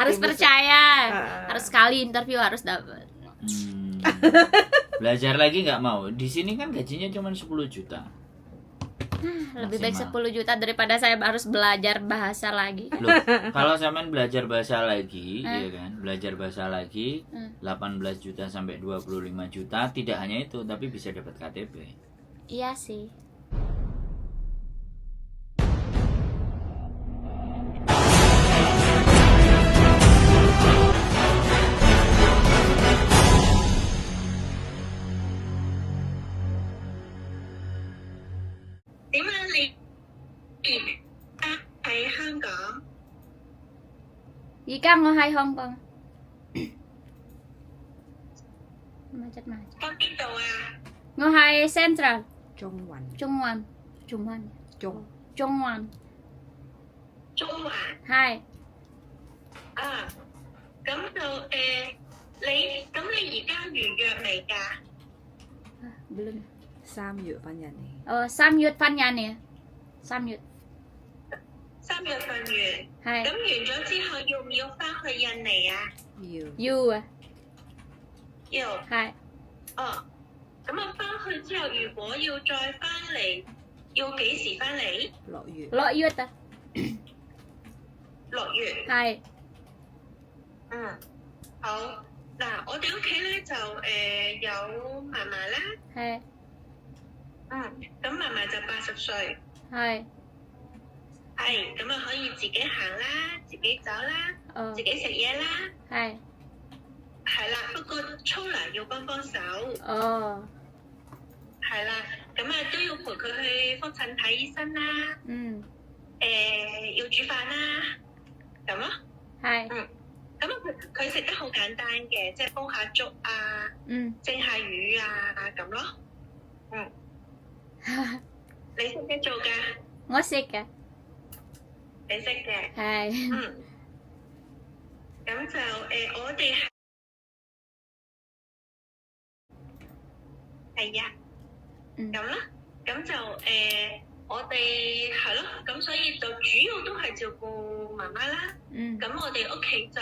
Harus percaya. Harus sekali interview harus dapat. Belajar lagi nggak mau. Di sini kan gajinya cuma 10 juta. Lebih baik 10 juta daripada saya harus belajar bahasa lagi. Loh, kalau sampean belajar bahasa lagi, ya kan? Belajar bahasa lagi 18 juta sampai 25 juta, tidak hanya itu tapi bisa dapat KTP. Iya sih. Ở Hong Kong. Hong Kong. Macet. Con biết đồ à? Ngồi Central. Chongwan. Chongwan. Trung à? Hai. À, cấm đâu lấy cấm lấy gì cao dự dược này cả? Belum. 3月份人嚟。3月份人嚟。3月。3月份完，係。咁完咗之後要唔要翻去印尼啊？要啊。要。係。哦，咁啊翻去之後，如果要再翻嚟，要幾時翻嚟？6月。6月啊。6月。係。好。嗱，我哋屋企咧就有嫲嫲啦。係。咁嫲嫲就80歲。係。係，咁啊可以自己行啦，自己走啦，自己食嘢啦。係。係啦，不過沖涼要幫手。係啦，咁啊都要陪佢去覆診睇醫生啦。要煮飯啦，咁咯。係。咁啊佢食得好簡單嘅，即係煲下粥啊，蒸下魚啊咁咯。你識唔識做㗎？我識嘅。你識嘅。係。咁就我哋係啊。咁啦，咁就我哋係咯，咁所以就主要都係照顧媽媽啦。咁我哋屋企就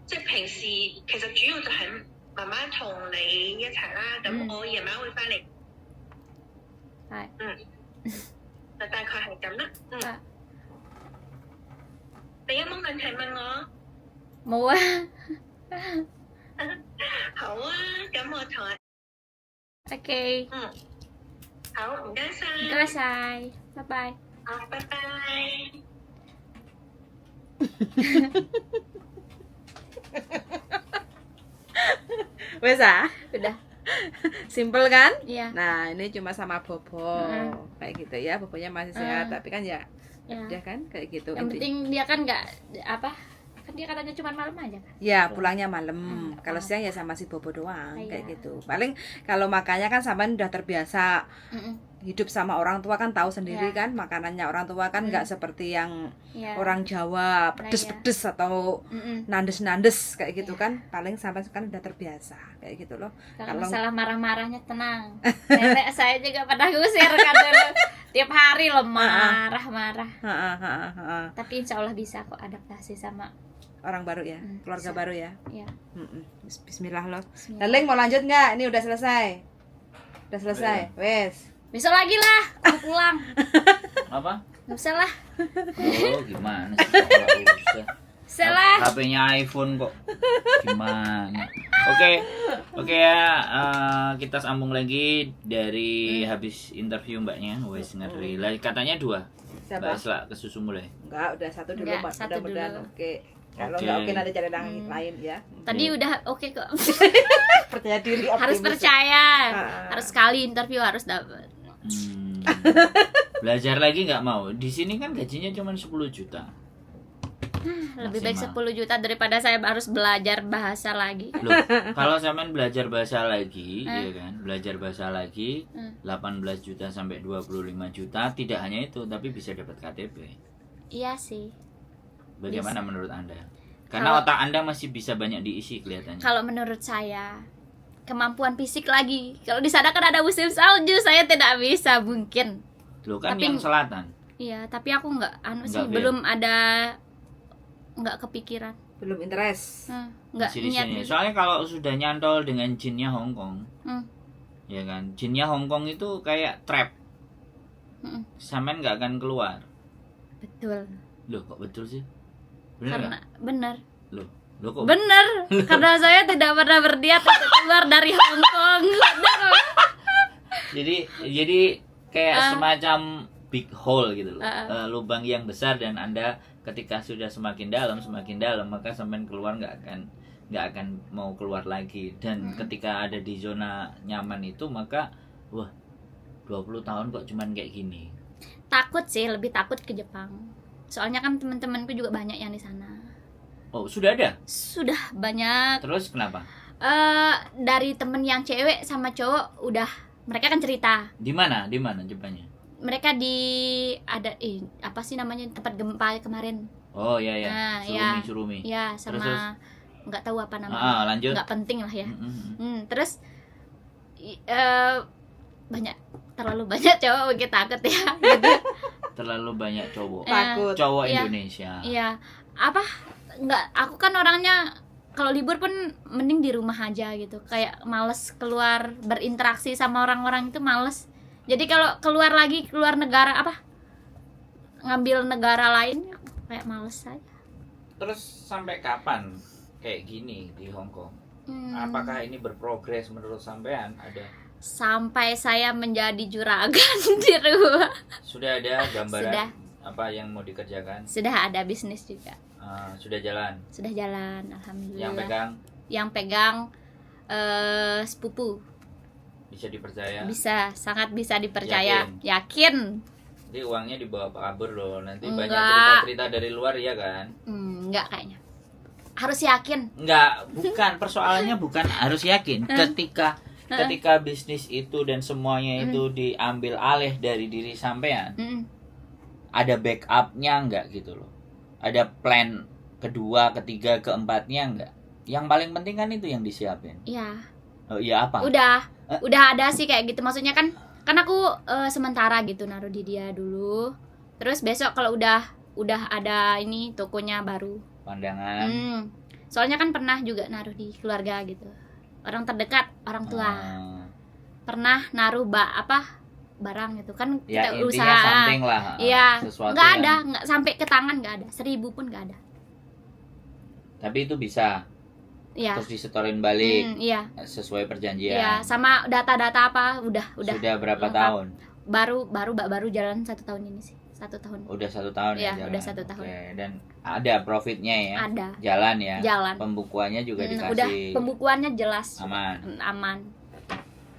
即係平時其實主要就係媽媽同你一齊啦。咁我夜晚會翻嚟。係。就大概係咁啦。你有冇問題問我？冇啊。好啊，咁我同OK。好，唔該晒。唔該晒，拜拜。好，拜拜。Wes ah? Udah. Simple kan? Iya. Nah, ini cuma sama Bobo. Kayak gitu ya, Bobonya masih sehat, tapi kan ya udah kan kayak gitu. Yang penting dia kan nggak apa? Kan dia katanya cuma malam aja kan? Ya, pulangnya malam. Kalau siang ya sama si Bobo doang, kayak gitu. Paling kalau makannya kan sampean udah terbiasa hidup sama orang tua kan tahu sendiri kan makanannya orang tua kan nggak seperti yang orang Jawa pedes-pedes atau nandes-nandes kayak gitu kan. Paling sampai kan udah terbiasa kayak gitu loh. Kalau masalah marah-marahnya tenang. Nenek saya juga pada ngusir kan dulu. Tiap hari loh marah-marah. Tapi insya Allah bisa kok adaptasi sama orang baru ya, keluarga baru ya. Iya. Bismillah loh. Leleng mau lanjut nggak? Ini udah selesai. Udah selesai. Wes. Besok lagi lah, mau pulang. Apa? Nggak usah lah. Oh, gimana sih? Nggak usah. Salah. HP-nya iPhone kok. Gimana? Oke ya, kita sambung lagi dari habis interview mbaknya. Wes ngeri. Katanya 2. Mbak Esla ke susu mulai. Enggak, udah 1 dulu Mbak. Mudah-mudahan oke. Kalau Oke. nggak oke nanti cari yang lain ya. Tadi udah oke kok. Percaya diri, Harus optimis. percaya. Harus sekali interview harus dapat. Belajar lagi nggak mau. Di sini kan gajinya cuma 10 juta. Lebih baik 10 juta daripada saya harus belajar bahasa lagi. Loh, kalau sampean belajar bahasa lagi, ya kan? Belajar bahasa lagi 18 juta sampai 25 juta, tidak hanya itu tapi bisa dapat KTP. Iya sih. Bagaimana menurut Anda? Karena otak Anda masih bisa banyak diisi kelihatannya. Kalau menurut saya kemampuan fisik lagi. Kalau di sana kan ada musim salju, saya tidak bisa mungkin. Loh kan tapi, yang selatan. Iya, tapi aku nggak sih Nggak, belum ada nggak kepikiran, belum interest. Nggak niat. Soalnya kalau sudah nyantol dengan jinnya Hong Kong, ya kan, jinnya Hong Kong itu kayak trap, sampean nggak akan keluar. Betul. Loh kok betul sih? Bener Karena bener. Loh kok bener? Karena saya tidak pernah berniat untuk keluar dari Hong Kong. jadi kayak semacam big hole gitu loh, lubang yang besar, dan Anda ketika sudah semakin dalam maka sampean keluar nggak akan mau keluar lagi. Dan ketika ada di zona nyaman itu, maka wah 20 tahun kok cuman kayak gini. Takut sih, lebih takut ke Jepang. Soalnya kan teman-temanku juga banyak yang di sana. Oh, sudah ada? Sudah banyak. Terus kenapa? Dari temen yang cewek sama cowok udah, mereka kan cerita. Di mana Jepangnya? Mereka ada apa sih namanya, tempat gempa kemarin. Oh iya ya. Nah, Surumi. Ya, sama nggak tahu apa namanya. Lanjut. Nggak penting lah ya. Terus terlalu banyak cowok bikin takut ya. Gitu. Terlalu banyak cowok. Takut. Cowok Iya. Indonesia. Iya. Aku kan orangnya kalau libur pun mending di rumah aja gitu. Kayak males keluar berinteraksi sama orang-orang, itu males. Jadi kalau keluar negara ngambil negara lain kayak males aja. Terus sampai kapan kayak gini di Hong Kong? Apakah ini berprogres menurut sampean? Ada? Sampai saya menjadi juragan di rumah. Sudah ada gambaran Sudah. apa yang mau dikerjakan? Sudah ada bisnis juga. Sudah jalan. Sudah jalan, alhamdulillah. Yang pegang sepupu. bisa dipercaya? Bisa, sangat bisa dipercaya. Yakin. Jadi uangnya dibawa kabur loh. Nanti banyak Enggak. cerita-cerita dari luar, ya kan? Enggak kayaknya. Harus yakin. Enggak, bukan, persoalannya bukan harus yakin. Ketika bisnis itu dan semuanya itu diambil alih dari diri sampean, ada backupnya enggak gitu loh? Ada plan kedua, ketiga, keempatnya enggak? Yang paling penting kan itu yang disiapin. Iya. Oh iya, apa? Udah ada sih kayak gitu. Maksudnya kan aku sementara gitu naruh di dia dulu. Terus besok kalau udah ada ini tokonya baru. Pandangan. Soalnya kan pernah juga naruh di keluarga gitu. Orang terdekat, orang tua. Pernah naruh barang gitu kan, Ya, kita intinya usaha. something lah. Iya. Sesuatu Nggak yang- ada, nggak sampai ke tangan nggak ada. 1.000 pun nggak ada. Tapi itu bisa. Iya. Terus disetorin balik Iya. sesuai perjanjian. Iya, sama data-data udah. Sudah berapa lengkap. tahun? Baru jalan 1 tahun ini sih. 1 tahun. Udah 1 tahun Iya, ya jalan. udah 1 tahun. Oke, dan ada profitnya ya? Ada. Jalan ya? Jalan. Pembukuannya juga dikasih. Udah, pembukuannya jelas. Aman.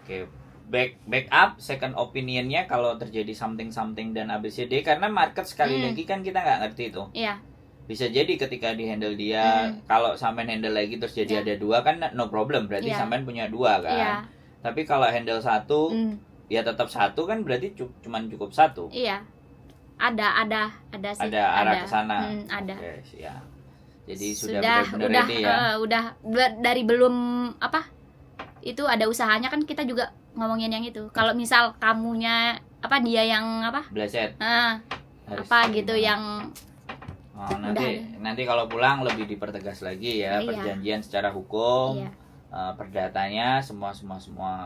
Oke. Backup, second opinionnya kalau terjadi something dan ABCD, karena market sekali lagi kan kita nggak ngerti tuh. Iya. Bisa jadi ketika di handle dia, kalau sampean handle lagi terus jadi ada 2 kan no problem, berarti sampean punya 2 kan. Iya. Tapi kalau handle 1 ya tetap 1 kan, berarti cuman cukup 1. Iya. Ada sih. Ada arah ke sana. Ada. Oke, siap. Jadi sudah benar-benar ready ya. Udah dari belum itu ada usahanya kan, kita juga ngomongin yang itu. Kalau misal kamunya dia yang Bleset. Harus gitu gimana? yang nanti kalau pulang lebih dipertegas lagi ya, Iya. perjanjian secara hukum, Iya. perdatanya semua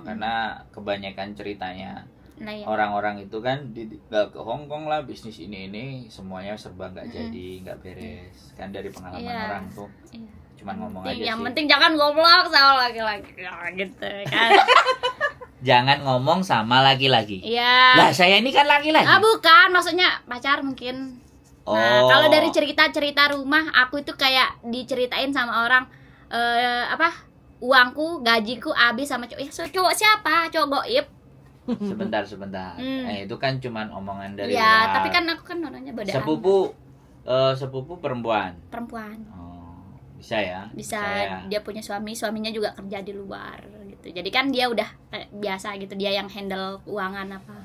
karena kebanyakan ceritanya Nah, ya. orang-orang itu kan nggak ke Hong Kong lah, bisnis ini semuanya serba nggak jadi, nggak beres kan, dari pengalaman Iya. orang tuh. Iya. Cuman ngomong aja Yang sih, penting jangan goblok sama laki-laki gitu kan. jangan ngomong sama laki-laki. Iya. Lah saya ini kan laki-laki. Bukan, maksudnya pacar mungkin. Nah, Oh. kalau dari cerita-cerita rumah, aku itu kayak diceritain sama orang uangku, gajiku habis sama cowok. Ya, cowok siapa? Cowok goib. Sebentar. Itu kan cuman omongan dari Ya, luar. tapi kan aku kan orangnya bodoh. Sepupu perempuan. Oh, bisa ya? Bisa, ya? dia punya suaminya juga kerja di luar gitu. Jadi kan dia udah biasa gitu, dia yang handle keuangan apa.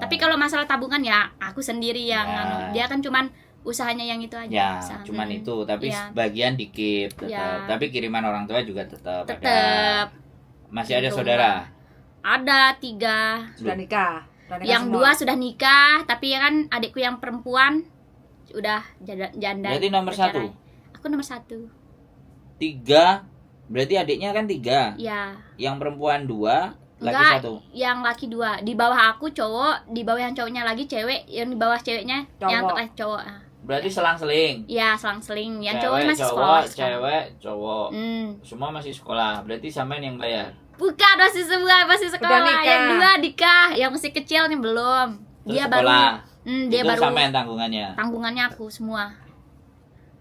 Tapi kalau masalah tabungan ya aku sendiri yang Ya. dia kan cuman usahanya yang itu aja. Ya, usaha. cuman itu, tapi Ya. sebagian dikit tetap. Ya. Tapi kiriman orang tua juga tetap. Tetep. Masih ada Di saudara? Ada 3. Sudah nikah. Yang semua. 2 sudah nikah, tapi ya kan adikku yang perempuan udah janda. Berarti nomor bercerai. 1. Aku nomor 1. 3, berarti adiknya kan 3. Ya. Yang perempuan 2, laki Enggak, 1. yang laki 2. Di bawah aku cowok, di bawah yang cowoknya lagi cewek, yang di bawah ceweknya yang Cowok. terakhir cowok. Berarti selang-seling. Ya, selang-seling. Yang cowok Cewek, masih cowok, sekolah. sekarang. cewek, cowok. Hmm. Semua masih sekolah. Berarti sampean yang bayar. Bukan, masih semua masih sekolah. nikah. Yang 2 nikah, yang masih kecil nih belum. Terus Dia sekolah. baru dia Itu baru sampean tanggungannya. tanggungannya aku semua.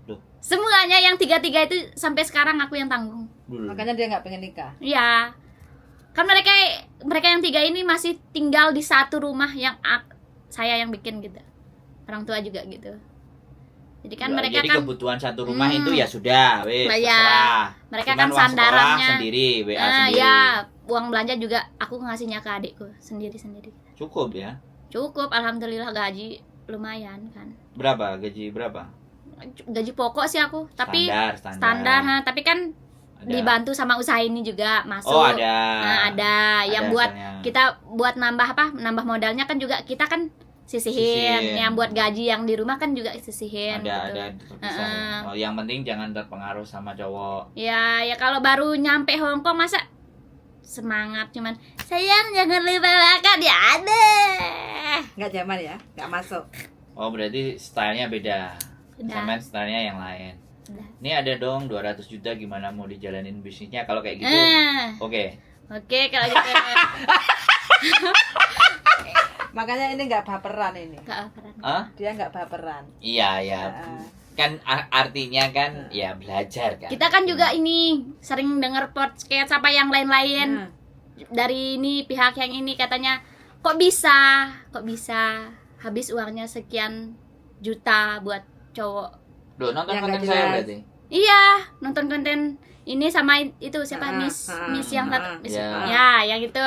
Duh. Semuanya yang 3 itu sampai sekarang aku yang tanggung. Makanya dia nggak pengen nikah. Iya. Kan mereka yang 3 ini masih tinggal di satu rumah yang saya yang bikin gitu. Orang tua juga gitu. Jadi kan mereka jadi kan kebutuhan satu rumah itu ya sudah, wes terserah. mereka Cuman kan uang sekolah sandarannya sendiri, WA sendiri. ya, uang belanja juga aku ngasihnya ke adikku sendiri-sendiri. Cukup ya. Cukup, alhamdulillah gaji lumayan kan. Berapa gaji berapa? Gaji pokok sih aku, tapi standar. tapi kan Ada. dibantu sama usaha ini juga masuk. Oh, ada. Nah, ada yang buat asalnya. kita buat nambah modalnya kan juga kita kan sisihin. Yang buat gaji yang di rumah kan juga sisihin gitu. Ada terpisah. Oh, yang penting jangan terpengaruh sama cowok. Ya kalau baru nyampe Hong Kong masa semangat cuman sayang jangan lupa makan ya ada. Nggak zaman ya, nggak masuk. Oh, berarti stylenya beda. Udah. Sama stylenya yang lain. Udah. Ini ada dong 200 juta gimana mau dijalanin bisnisnya kalau kayak gitu. Oke. Oke kalau gitu. Makanya ini nggak baperan ini. Gak aparan. Hah? Dia nggak baperan. Iya. Kan artinya kan ya belajar kan. Kita kan juga ini sering denger podcast apa yang lain-lain. Nah. Dari ini pihak yang ini katanya kok bisa habis uangnya sekian juta buat cowok. Loh, nonton Yang konten nggak saya jelas. berarti. Iya, nonton konten ini sama itu siapa Miss yang satu Miss, ya yang itu.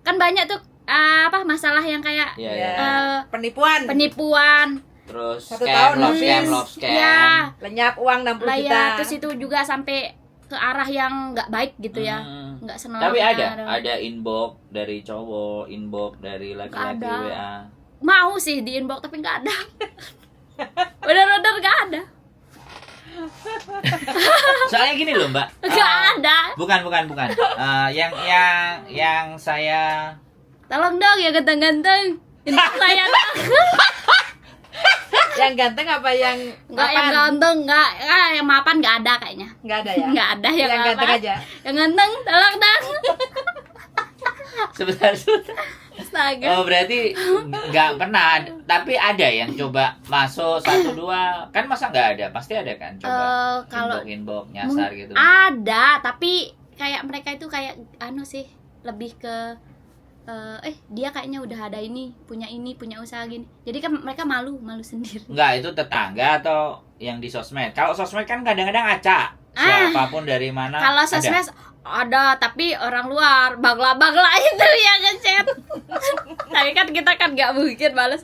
Kan banyak tuh apa masalah yang kayak Iya, Ya. iya. penipuan. Terus 1 tahun love habis. scam. Ya, Lenyap uang 60 lah juta. ya, terus itu juga sampai ke arah yang nggak baik gitu ya. Nggak senang. Tapi ada inbox dari cowok, inbox dari laki-laki Ada. WA. Mau sih di inbox tapi nggak ada. Bener-bener nggak ada. Soalnya gini loh, Mbak. Nggak ada. Bukan. Yang saya Tolong dong ya ganteng-ganteng. Inbox saya dong. Yang ganteng apa yang Nggak yang mapan? ganteng, nggak yang mapan nggak ada kayaknya. Nggak ada ya? Nggak ada yang ganteng mapan. aja. Yang ganteng, tolong dong. sebentar. Astaga. Oh, berarti nggak pernah, tapi ada yang coba masuk 1 2. Kan masa nggak ada? Pasti ada kan coba. Kalau inbox nyasar gitu. ada, tapi kayak mereka itu kayak sih, lebih ke dia kayaknya udah ada punya usaha gini. Jadi kan mereka malu sendiri. Enggak, itu tetangga atau yang di sosmed. Kalau sosmed kan kadang-kadang acak. Siapapun dari mana. Kalau sosmed ada, tapi orang luar bagla itu yang ngechat. Tapi kan kita kan nggak mungkin balas.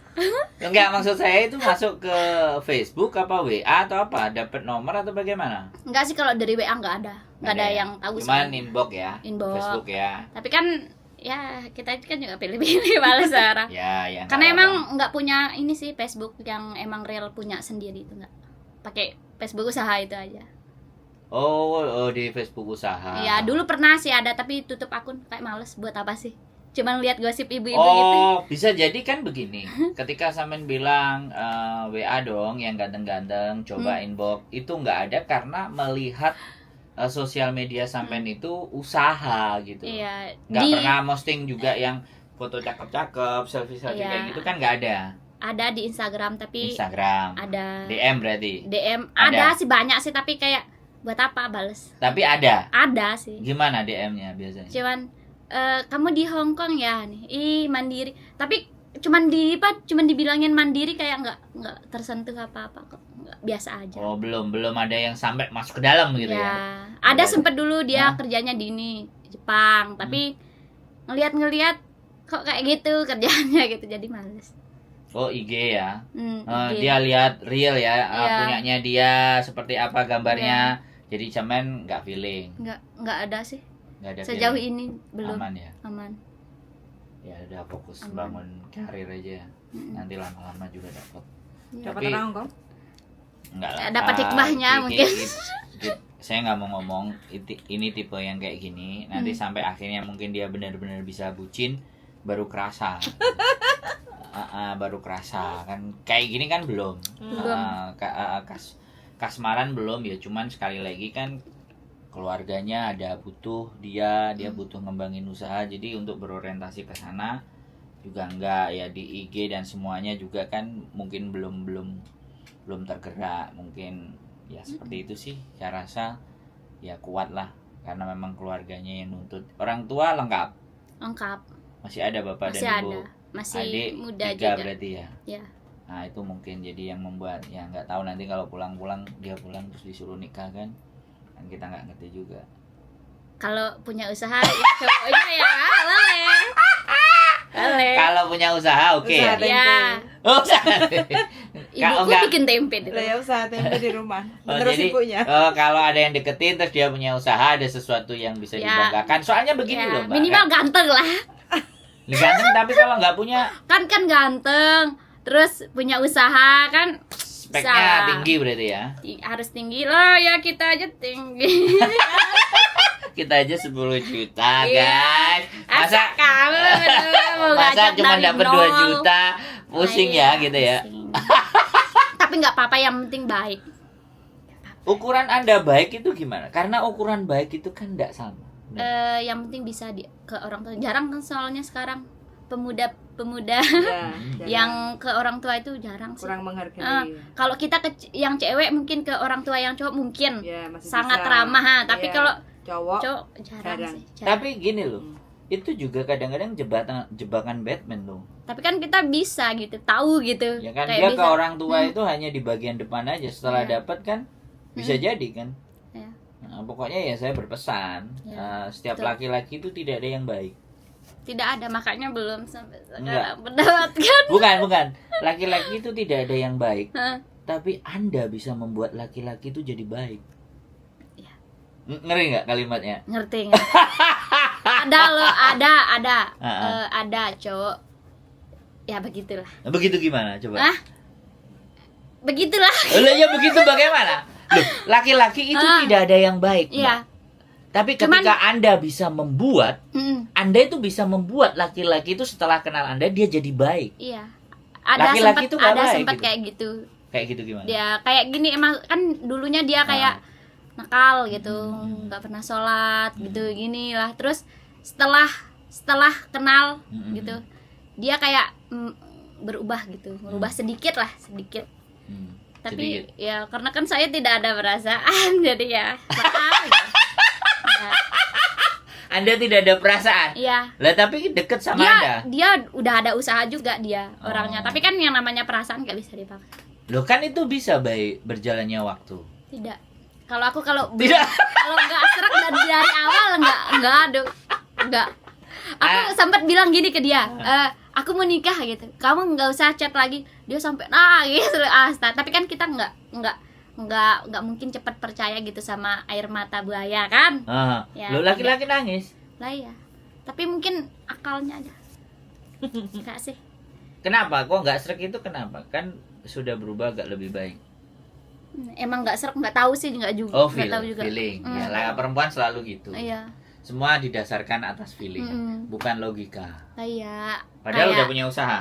Enggak, maksud saya itu masuk ke Facebook apa WA atau apa? Dapat nomor atau bagaimana? Enggak sih, kalau dari WA nggak ada ya? yang tahu. Cuman inbox ya. Inbox. Facebook ya. Tapi kan ya kita kan juga pilih-pilih balas orang. Ya. Karena emang nggak punya ini sih Facebook yang emang real punya sendiri itu nggak. Pakai Facebook usaha itu aja. Oh, di Facebook usaha. Ya dulu pernah sih ada, tapi tutup akun, kayak males, buat apa sih? Cuman lihat gosip ibu-ibu gitu. Oh, bisa jadi kan begini. Ketika Samen bilang WA dong yang ganteng-ganteng, coba inbox, itu nggak ada karena melihat sosial media Samen itu usaha gitu. Iya. Nggak pernah posting juga yang foto cakep-cakep, selfie-selfie kayak gitu kan nggak ada. Ada di Instagram, tapi Instagram. ada DM berarti. DM ada sih, banyak sih, tapi kayak buat apa bales? Tapi ada. Ada sih. Gimana DM-nya biasanya? Cuman kamu di Hong Kong ya nih. Mandiri. Tapi cuman dibilangin mandiri, kayak nggak tersentuh apa-apa kok. Nggak, biasa aja. Oh, belum ada yang sampai masuk ke dalam gitu ya. Ada sempet dulu dia kerjanya di Jepang, tapi ngelihat kok kayak gitu kerjaannya gitu, jadi males. Oh, IG ya. IG. Dia lihat real ya, Iya. punyanya dia seperti apa gambarnya. Jadi Cemen nggak feeling. Nggak ada sih. Nggak ada Sejauh feeling. ini belum. Aman ya. Aman. Ya udah fokus Aman. bangun karir aja. Nanti lama-lama juga dapat. Ya. Dapat Tapi- orang Hongkong? Enggak lah. dapat hikmahnya mungkin. Saya nggak mau ngomong ini tipe yang kayak gini. Nanti sampai akhirnya mungkin dia benar-benar bisa bucin, baru kerasa. Baru kerasa kan kayak gini kan belum. Kasmaran belum ya. Cuman sekali lagi kan keluarganya ada butuh dia butuh ngembangin usaha. Jadi untuk berorientasi ke sana juga enggak ya, di IG dan semuanya juga kan mungkin belum tergerak mungkin ya, seperti itu sih. Saya rasa ya kuat lah karena memang keluarganya yang nuntut. Orang tua lengkap masih ada bapak Masih dan ibu, ada. Masih adik muda 3 juga. berarti ya. Ya. Nah itu mungkin jadi yang membuat ya nggak tahu nanti kalau dia pulang terus disuruh nikah kan kita nggak ngerti juga. Kalau punya usaha ya cowoknya ya boleh. Kalau punya usaha oke Usaha ya. tempe. Ya. Usaha. Ibuku bikin tempe di Lah rumah. ya usaha tempe di rumah. Oh, Terus jadi, ibunya. kalau ada yang deketin terus dia punya usaha, ada sesuatu yang bisa Ya. dibanggakan. Soalnya begini Ya, loh Mbak. minimal ganteng lah. Ganteng tapi kalau nggak punya Kan ganteng. Terus punya usaha kan speknya bisa. tinggi berarti ya. Harus tinggi lah ya, kita aja tinggi. Kita aja 10 juta Iya. guys. Masa kamu mau masa ngajak cuma dari dapat 2 nol? juta pusing Iya, ya gitu ya. pusing. Tapi nggak apa-apa, yang penting baik. Ukuran Anda baik itu gimana? Karena ukuran baik itu kan enggak sama. Yang penting bisa ke orang tua. Jarang kan soalnya sekarang pemuda Ya, yang ke orang tua itu jarang sih. kurang menghargai. Kalau kita yang cewek mungkin ke orang tua yang cowok mungkin Ya, masih sangat bisa. ramah, tapi Iya. kalau cowok cowok jarang jarang. sih. Jarang. Tapi gini loh. Itu juga kadang-kadang jebakan Batman loh. Tapi kan kita bisa gitu, tahu gitu. Ya kan Kayak dia bisa. ke orang tua itu hanya di bagian depan aja. Setelah Iya. dapat kan bisa jadi kan. Iya. Nah, pokoknya ya saya berpesan Iya, setiap betul. laki-laki itu tidak ada yang baik. Tidak ada, makanya belum sampai Enggak. sekarang mendapatkan. Bukan. Laki-laki itu tidak ada yang baik. Hah? Tapi Anda bisa membuat laki-laki itu jadi baik. Iya. Ngeri nggak kalimatnya? Ngerti nggak? Ada loh, ada Ah. ada cowok. Ya begitulah. Nah, begitu gimana coba? Ah, begitulah. Loh, ya begitu bagaimana? Loh, laki-laki itu tidak ada yang baik. Mbak. Iya. Tapi ketika Anda bisa membuat, Mm, Anda itu bisa membuat laki-laki itu setelah kenal Anda dia jadi baik. iya. Ada Laki-laki sempat itu nggak baik sempat gitu. kayak gitu. Kayak gitu gimana? Dia kayak gini, emang kan dulunya dia kayak nakal gitu, nggak pernah sholat gitu, gini lah. Terus setelah kenal gitu, dia kayak berubah gitu, berubah sedikit. Hmm, Tapi sedikit. ya karena kan saya tidak ada perasaan, jadi ya maaf ya. Ya, Anda tidak ada perasaan. iya. Lah tapi deket sama Anda. Dia udah ada usaha juga dia orangnya. Oh. Tapi kan yang namanya perasaan nggak bisa dipaksa. Loh kan itu bisa baik berjalannya waktu. Tidak. Kalau aku kalau Tidak. kalau nggak serak dari awal nggak ada. Nggak. Aku sempat bilang gini ke dia, aku mau nikah gitu. Kamu nggak usah chat lagi. Dia sampai nangis. Tapi kan kita nggak mungkin cepat percaya gitu sama air mata buaya kan? Ya, Loh laki-laki nangis. Lah ya. Tapi mungkin akalnya aja. Enggak sih. Kenapa? Kok nggak srek itu kenapa? Kan sudah berubah agak lebih baik. Emang nggak serak, nggak tahu sih, nggak juga. Oh, Nggak tahu juga. feeling. Ya, lah perempuan selalu gitu. Iya. Semua didasarkan atas feeling, Mm-mm. bukan logika. Lah ya. Padahal Kayak- udah punya usaha.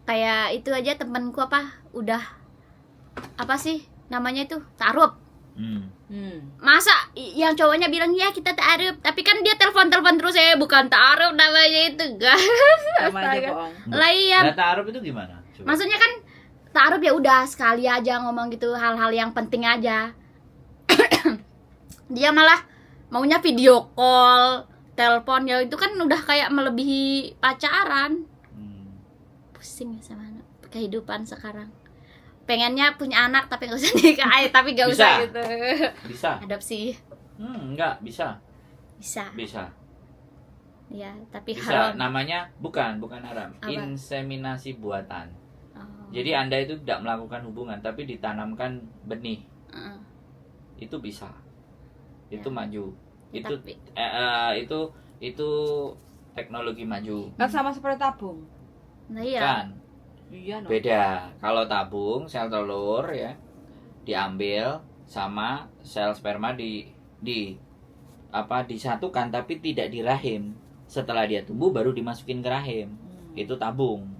Kayak itu aja temanku udah apa sih namanya itu, tarup. Hmm. Masa yang cowoknya bilang ya kita tarup, tapi kan dia telepon terus, bukan tarup namanya itu, guys. Sama aja bohong. Lah iya. Nah, ta'aruf itu gimana? Coba. Maksudnya kan taruh ya udah sekali aja ngomong gitu, hal-hal yang penting aja. Dia malah maunya video call, telepon, ya itu kan udah kayak melebihi pacaran. Pusing ya sama kehidupan sekarang. Pengennya punya anak tapi gak usah nikah, tapi gak usah Bisa. gitu. Bisa? Adopsi Enggak, bisa. bisa. Bisa. Ya, tapi Bisa. haram. Namanya bukan haram. Apa? Inseminasi buatan. Oh. Jadi Anda itu tidak melakukan hubungan tapi ditanamkan benih. Heeh. Itu bisa. Itu Ya. maju. Ya, Itu tapi- itu teknologi maju. Kan sama seperti tabung. Nah iya. Kan? Iya no. Beda. Kalau tabung sel telur ya, diambil sama sel sperma disatukan tapi tidak di rahim. Setelah dia tumbuh baru dimasukin ke rahim. Itu tabung.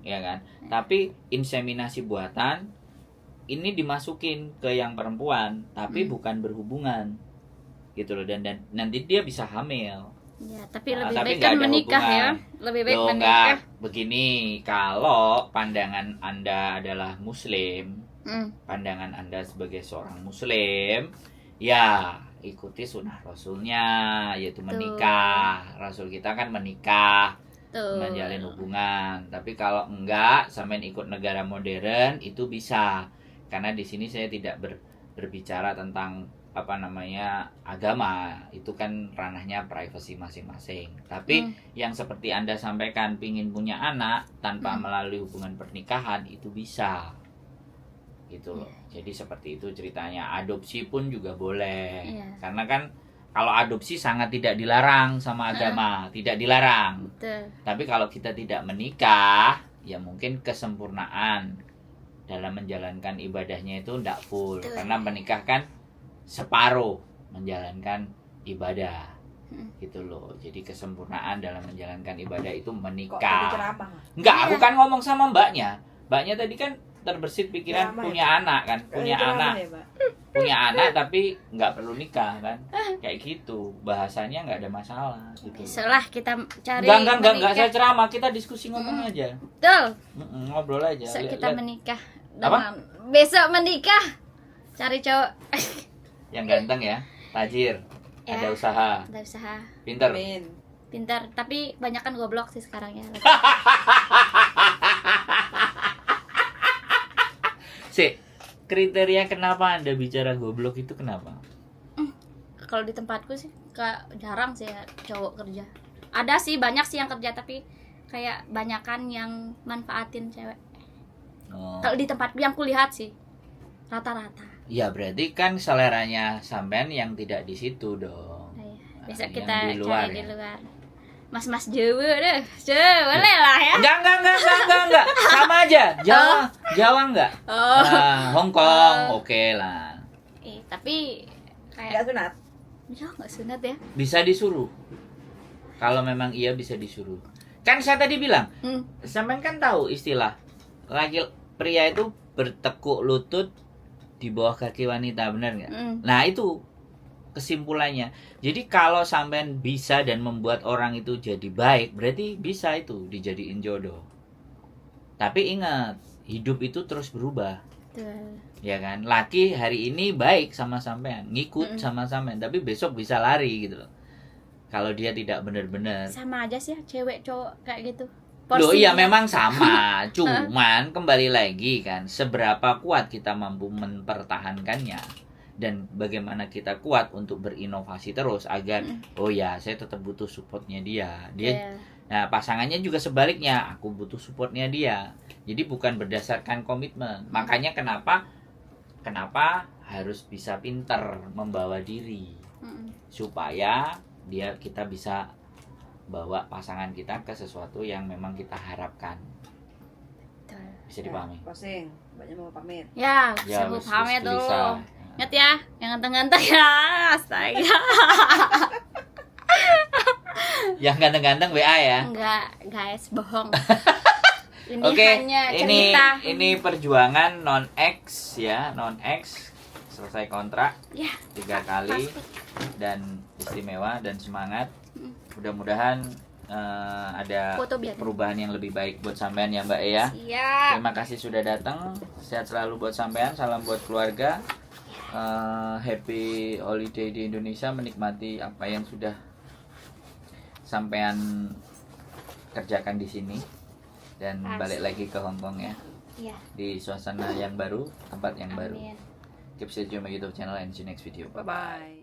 Ya kan? Tapi inseminasi buatan ini dimasukin ke yang perempuan tapi bukan berhubungan. Gitu loh, dan nanti dia bisa hamil. Ya, tapi lebih tapi baik kan menikah hubungan. ya. Lebih baik Loh, menikah. enggak. Begini, kalau pandangan Anda adalah muslim, pandangan Anda sebagai seorang muslim, ya ikuti sunnah rasulnya, yaitu menikah. Rasul kita kan menikah, menjalin hubungan. Tapi kalau enggak, sampean ikut negara modern itu bisa. Karena di sini saya tidak berbicara tentang agama, itu kan ranahnya privasi masing-masing. Tapi yang seperti Anda sampaikan, pingin punya anak tanpa melalui hubungan pernikahan, itu bisa gitu loh. Jadi seperti itu ceritanya. Adopsi pun juga boleh, karena kan kalau adopsi sangat tidak dilarang sama agama, tidak dilarang. Tapi kalau kita tidak menikah, ya mungkin kesempurnaan dalam menjalankan ibadahnya itu tidak full. Karena menikah kan separuh menjalankan ibadah, gitu loh. Jadi kesempurnaan dalam menjalankan ibadah itu menikah. Enggak, aku kan ngomong sama mbaknya. Mbaknya tadi kan terbersit pikiran punya anak kan, punya anak tapi nggak perlu nikah kan, kayak gitu. Bahasanya nggak ada masalah. Gitu. Setelah kita cari. Enggak, saya ceramah, kita diskusi ngomong aja. Betul. Ngobrol aja. Kita menikah. Besok menikah, cari cowok yang ganteng ya, tajir, ada usaha, pinter, tapi banyak kan goblok sih sekarang ya. Kriteria kenapa Anda bicara goblok itu kenapa? Kalau di tempatku sih jarang sih ya cowok kerja. Ada sih, banyak sih yang kerja, tapi kayak banyakan yang manfaatin cewek. Kalau di tempat yang kulihat sih rata-rata. Ya berarti kan seleranya sampean yang tidak di situ dong. Biasa kita di luar, cari di luar. Mas-mas Jawa deh, boleh lah ya. Enggak. Sama aja. Jawa enggak. Hong Kong, oke lah. Tapi kayak enggak sunat. Ya, enggak sunat ya. Bisa disuruh. Kalau memang iya bisa disuruh. Kan saya tadi bilang, sampean kan tahu istilah pria itu bertekuk lutut di bawah kaki wanita, benar nggak? Nah itu kesimpulannya. Jadi kalau sampean bisa dan membuat orang itu jadi baik, berarti bisa itu dijadiin jodoh. Tapi ingat, hidup itu terus berubah. Ya kan? Laki hari ini baik sama sampean, ngikut sama sampean, tapi besok bisa lari gitu loh. Kalau dia tidak benar-benar. Sama aja sih ya, cewek cowok kayak gitu. Loh iya memang sama, cuman kembali lagi kan, seberapa kuat kita mampu mempertahankannya dan bagaimana kita kuat untuk berinovasi terus agar oh ya saya tetap butuh supportnya dia. Nah pasangannya juga sebaliknya, aku butuh supportnya dia. Jadi bukan berdasarkan komitmen. Makanya kenapa harus bisa pinter membawa diri supaya kita bisa bawa pasangan kita ke sesuatu yang memang kita harapkan. Bisa dipahami? Closing, banyak mau pamit. Ya, bisa mau pamit dulu. Ingat ya, yang ganteng-ganteng ya. Astaga. Yang ganteng-ganteng WA ya? Enggak, guys, bohong. Ini Oke, hanya cerita. Ini perjuangan non-X ya, non-X selesai kontrak 3 kali dan istimewa dan semangat. Mudah-mudahan ada perubahan yang lebih baik buat sampean ya Mbak ya. Terima kasih sudah datang. Sehat selalu buat sampean. Salam buat keluarga. Happy holiday di Indonesia, menikmati apa yang sudah sampean kerjakan di sini dan balik lagi ke Hong Kong ya. Di suasana yang baru, tempat yang baru. Keep stay tune my YouTube channel and see you next video. Bye bye.